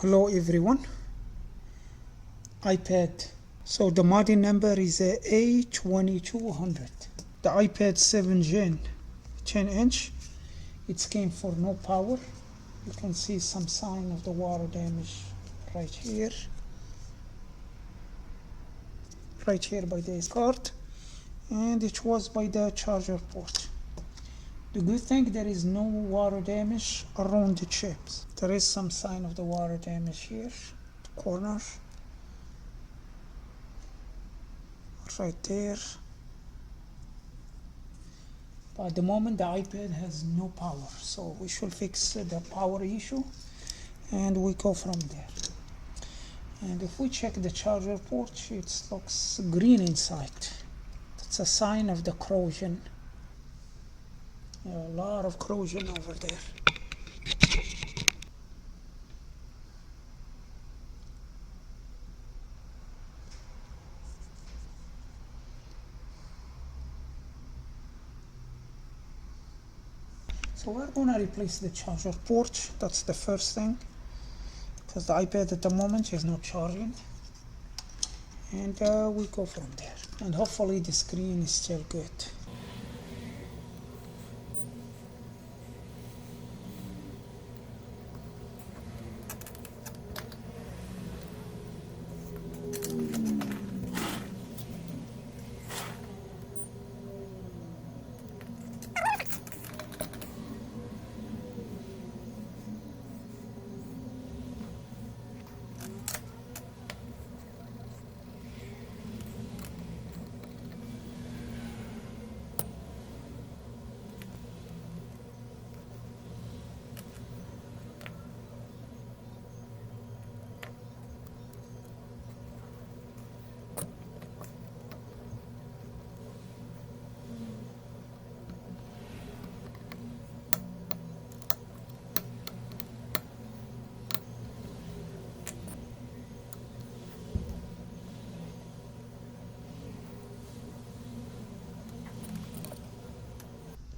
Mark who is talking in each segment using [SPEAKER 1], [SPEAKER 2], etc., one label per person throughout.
[SPEAKER 1] Hello everyone, iPad. So the model number is A2200. The iPad 7 Gen 10 inch. It came for no power. You can see some sign of the water damage right here. Right here by the card. And it was by the charger port. The good thing, there is no water damage around the chips. There is some sign of the water damage here, corner, right there. But at the moment the iPad has no power, so we should fix the power issue and we go from there. And if we check the charger port, it looks green inside. That's a sign of the corrosion. A lot of corrosion over there. So we're gonna replace the charger port. That's the first thing, because the iPad at the moment is not charging. And we go from there. And hopefully the screen is still good.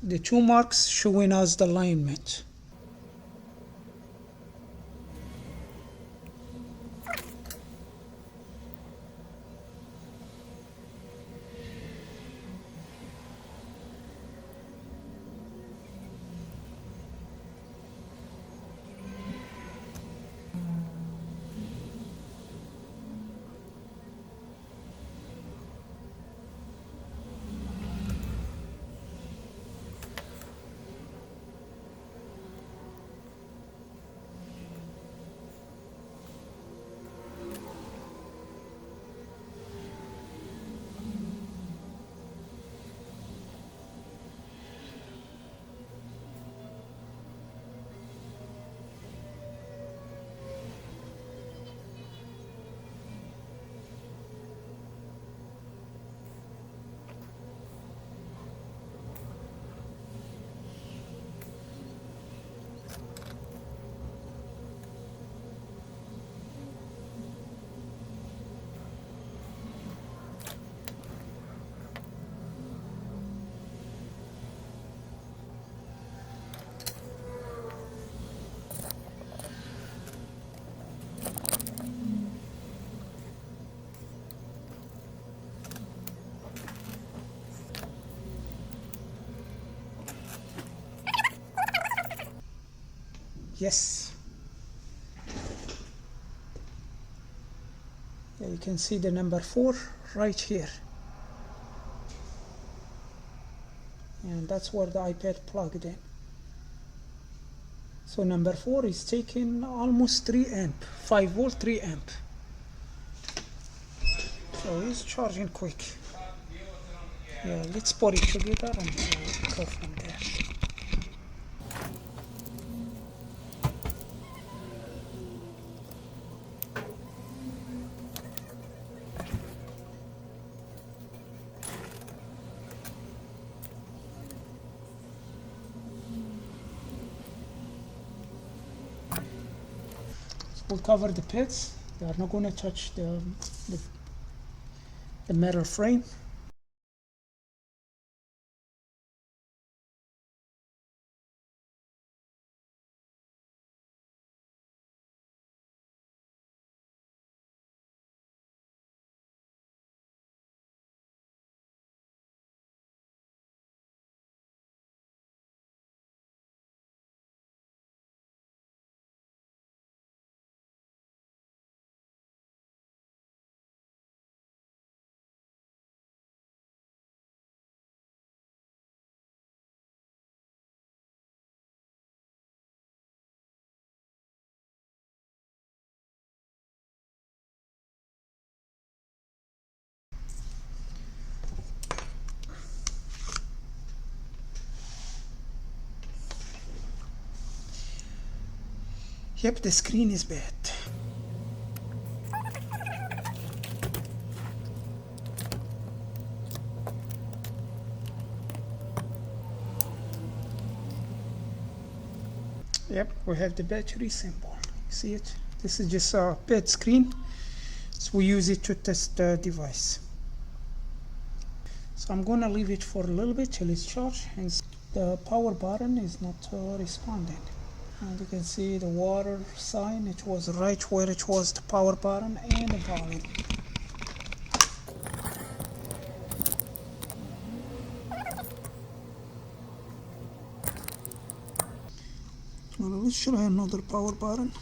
[SPEAKER 1] The two marks showing us the alignment. Yes. Yeah, you can see the number 4 right here. And that's where the iPad plugged in. So number 4 is taking almost 3 amp, 5 volt, 3 amp. So it's charging quick. Yeah, let's put it together and go from there. We'll cover the pits. They are not going to touch the metal frame. Yep, the screen is bad. Yep, we have the battery symbol. See it? This is just a bad screen, so we use it to test the device. So I'm gonna leave it for a little bit till it's charged, and the power button is not responding. And you can see the water sign, it was right where it was the power button and the volume. Well, let's try another power button.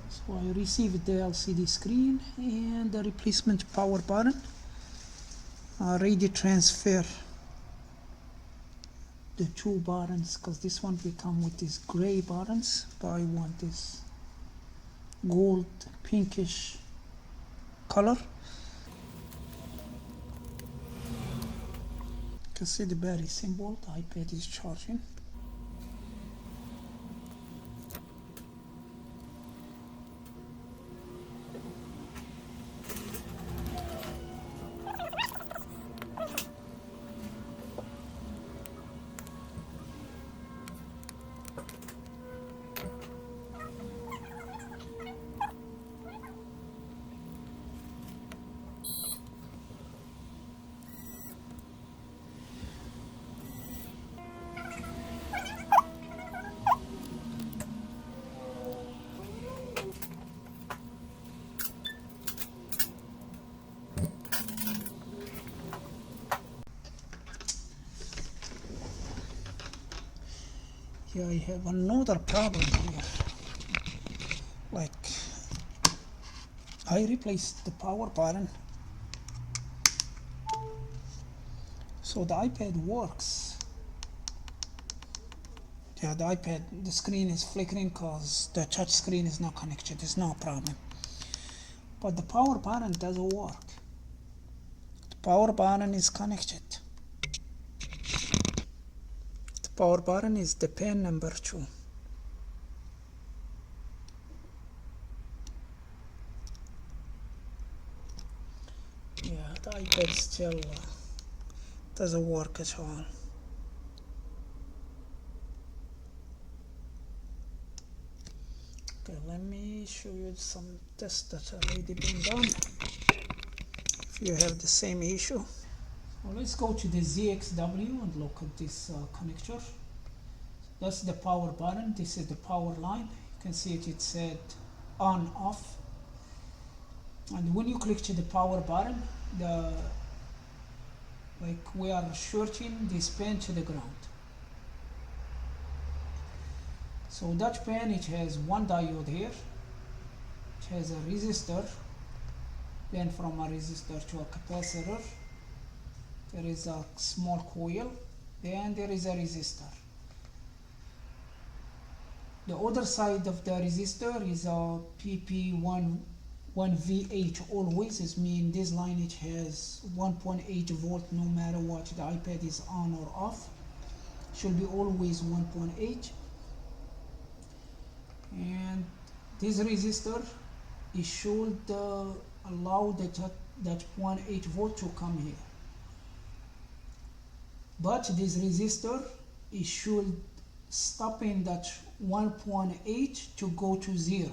[SPEAKER 1] So I received the LCD screen and the replacement power button. Ready transfer the two buttons, because this one will come with these gray buttons, but I want this gold pinkish color. You can see the battery symbol, the iPad is charging. Here I have another problem here. Like, I replaced the power button, so the iPad works. Yeah, the iPad, the screen is flickering because the touch screen is not connected. There's no problem. But the power button doesn't work. The power button is connected. The power button is the pin number 2. Yeah, the iPad still doesn't work at all. Okay, let me show you some tests that have already been done. If you have the same issue. Well, let's go to the ZXW and look at this connector. That's the power button. This is the power line. You can see it, it said on off. And when you click to the power button, we are shorting this pin to the ground. So that pin, it has one diode here. It has a resistor. Then from a resistor to a capacitor. There is a small coil. Then there is a resistor. The other side of the resistor is a PP1V8 always. It means this line it has 1.8 volt no matter what the iPad is on or off. Should be always 1.8. And this resistor, it should allow that 0.8 volt to come here. But this resistor, it should stop in that 1.8 to go to 0.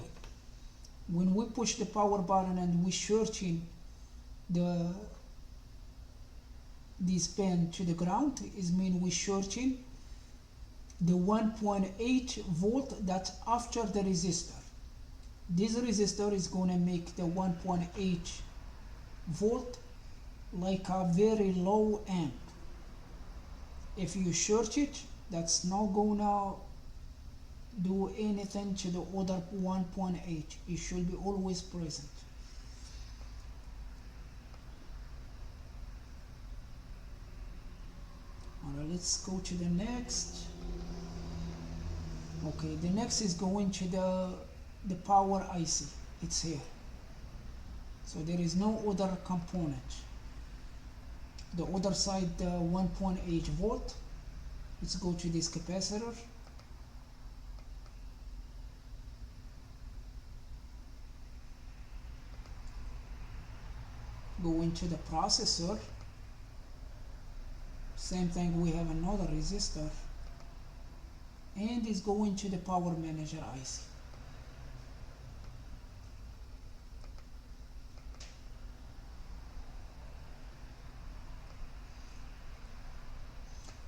[SPEAKER 1] When we push the power button and we shorting this pin to the ground, it means we shorting the 1.8 volt that's after the resistor. This resistor is going to make the 1.8 volt like a very low amp. If you short it, that's not gonna do anything to the other 1.8. It should be always present. Alright, let's go to the next. Okay, the next is going to the power IC. It's here. So there is no other component. The other side, the 1.8 volt. Let's go to this capacitor. go into the processor. Same thing, we have another resistor, and it's going to the power manager IC.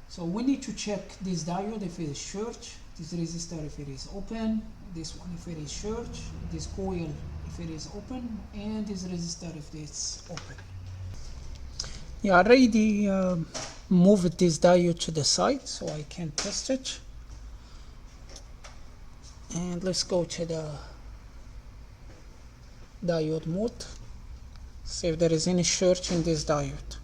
[SPEAKER 1] So we need to check this diode if it is short, this resistor if it is open, this one if it is short, this coil if it is open, and this resistor if it's open. Yeah, I already moved this diode to the side so I can test it. And let's go to the diode mode, see if there is any short in this diode.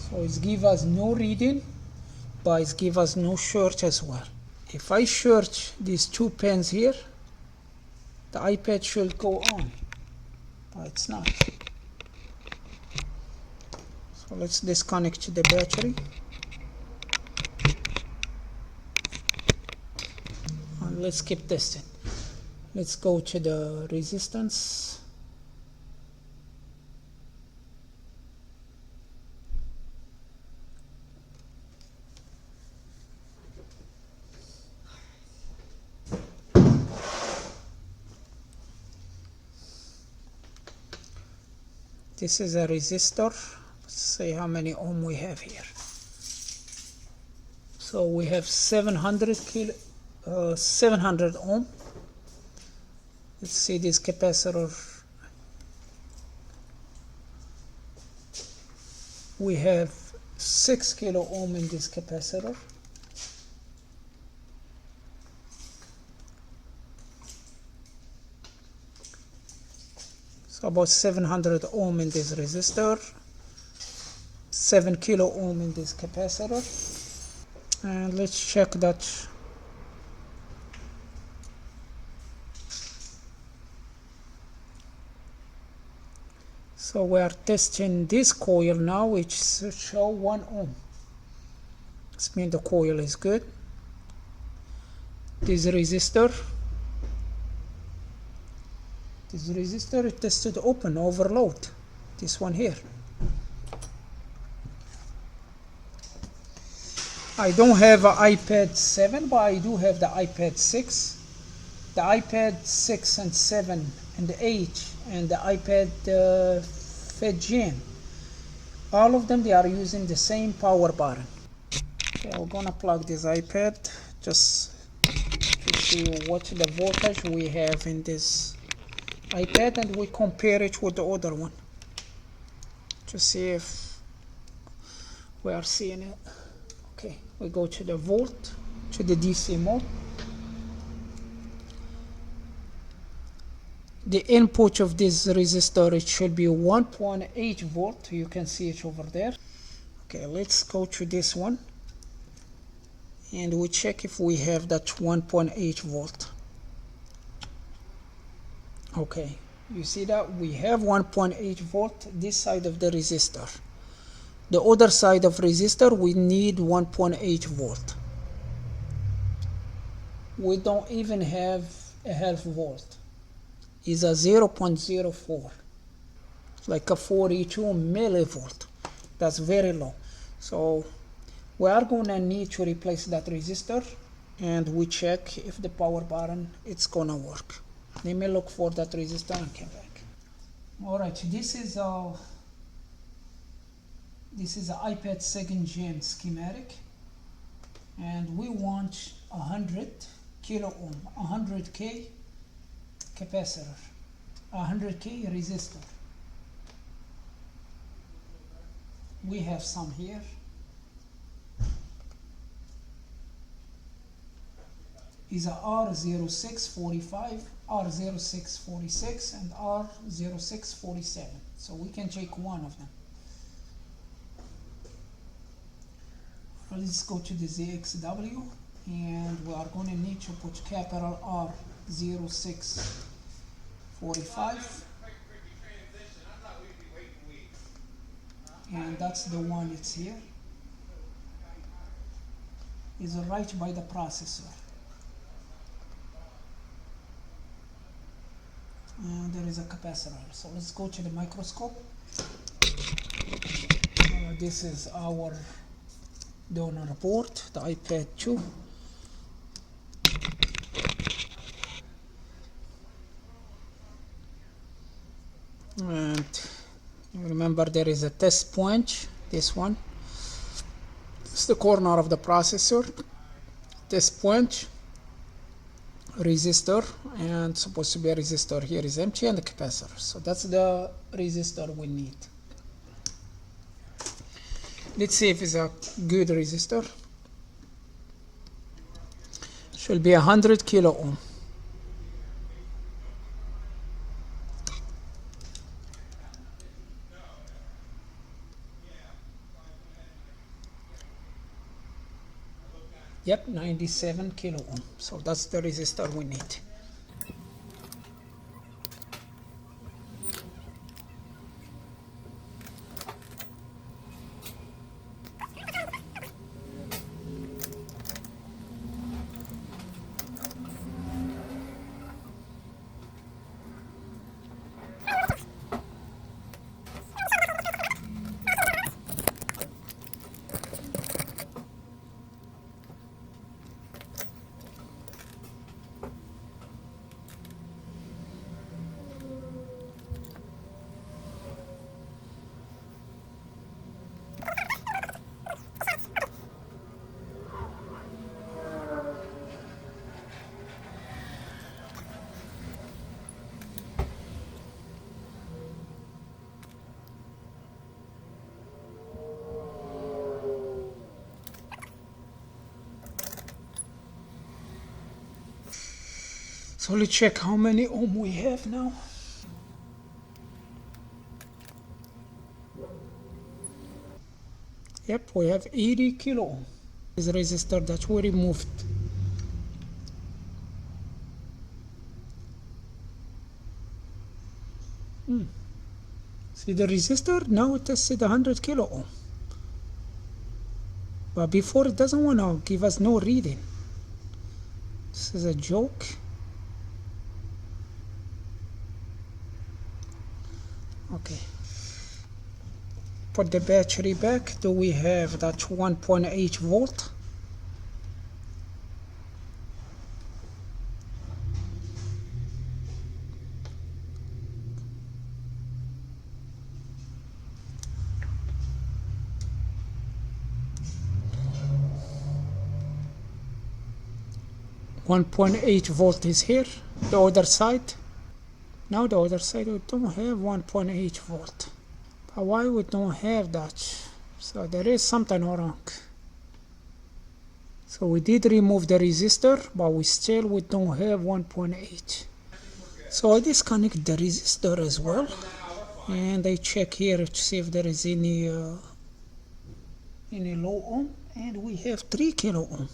[SPEAKER 1] So it gives us no reading, but it gives us no short as well. If I short these two pins here, the iPad should go on, but it's not. So let's disconnect the battery. And let's keep testing. Let's go to the resistance. This is a resistor. Let's see how many ohm we have here. So we have 700 ohm. Let's see this capacitor. We have 6 kilo ohm in this capacitor. So about 700 ohm in this resistor, 7 kilo ohm in this capacitor. And let's check that. So we are testing this coil now, which show 1 ohm. This means the coil is good. This resistor is tested open, overload. This one here. I don't have an iPad 7, but I do have the iPad 6. The iPad 6 and 7 and 8 and the iPad 5th Gen. All of them, they are using the same power button. Okay, we're gonna plug this iPad just to see what the voltage we have in this iPad, and we compare it with the other one to see if we are seeing it. Okay, we go to the volt, to the DC mode. The input of this resistor, it should be 1.8 volt. You can see it over there. Okay, let's go to this one and we check if we have that 1.8 volt. Okay, you see that we have 1.8 volt this side of the resistor. The other side of resistor, we need 1.8 volt. We don't even have a half volt. It's a 0.04, like a 42 millivolt. That's very low. So we are gonna need to replace that resistor, and we check if the power button it's gonna work. Let me look for that resistor and come back. All right, this is a iPad 2nd Gen schematic, and we want 100 kilo ohm, 100k capacitor, 100k resistor. We have some here. Is a R0645, R0646, and R0647. So we can take one of them. Let's go to the ZXW, and we are going to need to put capital R0645, and that's the one it's here. Is right by the processor. and there is a capacitor. So let's go to the microscope. This is our donor port, the iPad 2. And remember, there is a test point, this one. It's the corner of the processor. Test point, resistor, and supposed to be a resistor here is empty, and the capacitor. So that's the resistor we need. Let's see if it's a good resistor. Should be 100 kilo ohm. Yep, 97 kilo ohm. So that's the resistor we need. So let's check how many ohm we have now. Yep, we have 80 kilo ohm. This resistor that we removed. See the resistor? Now it tested 100 kilo ohm. But before it doesn't want to give us no reading. This is a joke. Okay. Put the battery back. Do we have that 1.8 volt? .8 volt is here. The other side. Now the other side we don't have 1.8 volt. But why we don't have that? So there is something wrong. So we did remove the resistor, but we don't have 1.8. So I disconnect the resistor as well, and I check here to see if there is any low ohm, and we have 3 kilo ohm.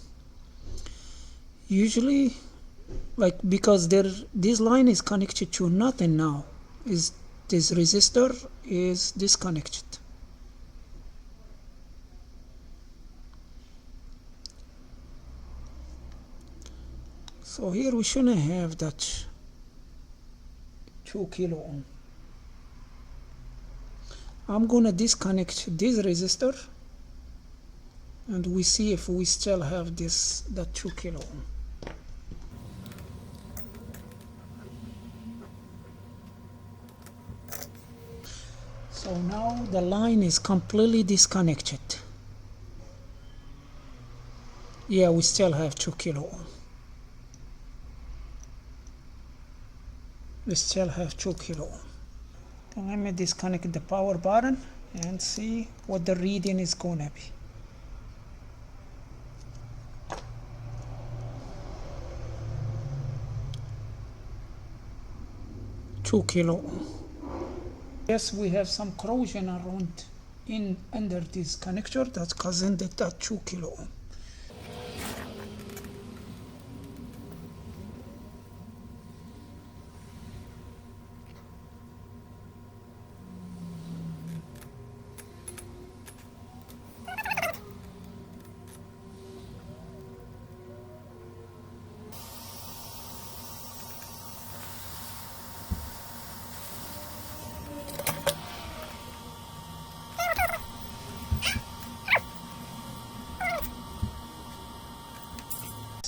[SPEAKER 1] Usually, like, because this line is connected to nothing now, is this resistor is disconnected. So here we shouldn't have that 2 kilo ohm. I'm gonna disconnect this resistor, and we see if we still have that 2 kilo ohm. So now the line is completely disconnected. Yeah, we still have 2 kilo ohm. We still have 2 kilo ohm. Then let me disconnect the power button and see what the reading is gonna be. 2 kilo ohm. Yes, we have some corrosion around under this connector that's causing that 2 kilo ohm.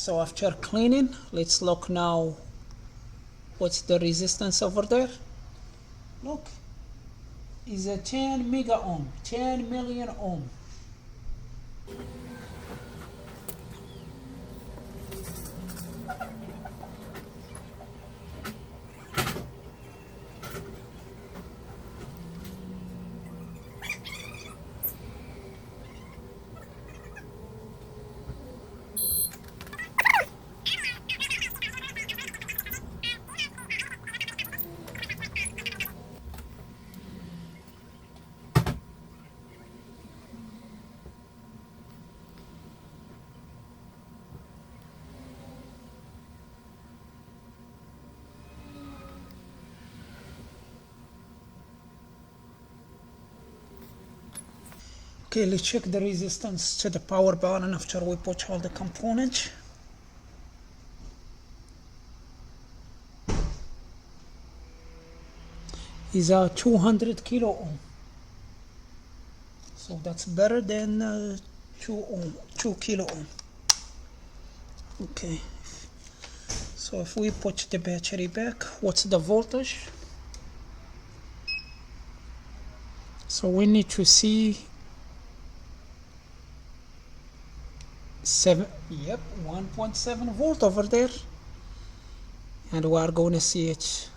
[SPEAKER 1] So after cleaning, let's look now what's the resistance over there. Look, is a 10 mega ohm, 10 million ohm. Okay, let's check the resistance to the power button after we put all the components. Is a 200 kilo ohm. So that's better than 2 kilo ohm. Okay. So if we put the battery back, what's the voltage? So we need to see 1.7 volt over there, and we are going to see it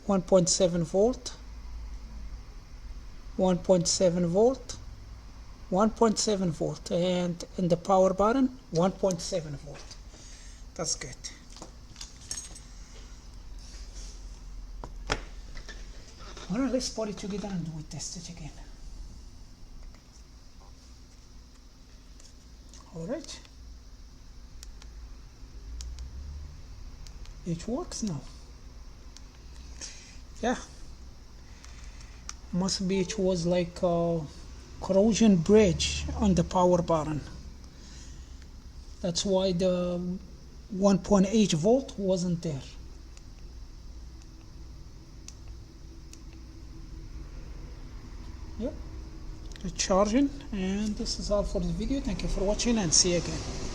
[SPEAKER 1] 1.7 volt, 1.7 volt, 1.7 volt, and in the power button 1.7 volt. That's good. Alright, let's put it together and we test it again. Alright, it works now. Yeah, must be it was like a corrosion bridge on the power button. That's why the 1.8 volt wasn't there. Yep, it's charging, and this is all for this video. Thank you for watching and see you again.